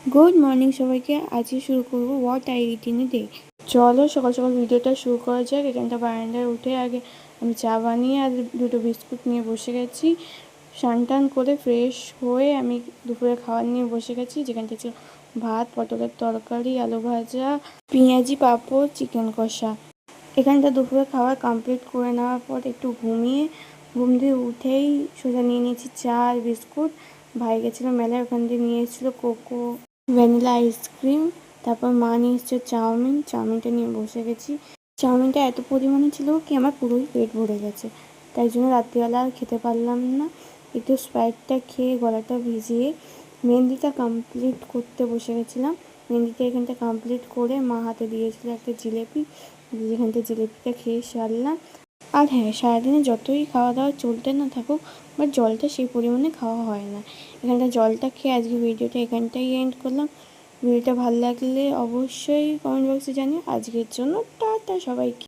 Good morning সবাইকে। আজকে শুরু করব what I it in a day. চলো সকাল সকাল ভিডিওটা শুরু করা যাক। এখানটা বারান্দায় উঠে আগে আমি চা বানিয়ে আর দুটো বিস্কুট নিয়ে বসে গেছি। স্নান টান করে ফ্রেশ হয়ে আমি দুপুরে খাবার নিয়ে বসে গেছি, যেখানটা ছিল ভাত, পটলের তরকারি, আলু ভাজা, পেঁয়াজি, পাঁপড়, চিকেন কষা। এখানটা দুপুরে খাবার কমপ্লিট করে নেওয়ার পর একটু ঘুম দিয়ে উঠেই সোজা নিয়ে নিয়েছি চা আর বিস্কুট। ভাই গেছিলো মেলায়, ওখান দিয়ে নিয়ে এসেছিলো কোকো, ভ্যানিলা আইসক্রিম। তারপর মা নিয়ে এসেছে চাউমিনটা নিয়ে বসে গেছি। চাউমিনটা এত পরিমাণে ছিল কি আমার পুরোই পেট ভরে গেছে, তাই জন্য রাত্রিবেলা আর খেতে পারলাম না। একটু স্প্রাইটটা খেয়ে গলাটা ভিজিয়ে মেহেন্দিটা কমপ্লিট করতে বসে গেছিলাম। মেহেন্দিটা এখানটা কমপ্লিট করে মা হাতে দিয়েছিল একটা জিলেপি, যেখানটা জিলেপিটা খেয়ে সারলাম। আর হ্যাঁ, সারাদিনে যতই খাওয়া দাওয়া চলতে না থাকুক, বাট জলটা সেই পরিমাণে খাওয়া হয় না। এখানটা জলটা খেয়ে আজকে ভিডিওটা এখানটাই এন্ড করলাম। ভিডিওটা ভালো লাগলে অবশ্যই কমেন্ট বক্সে জানিও। আজকের জন্য টাটা সবাইকে।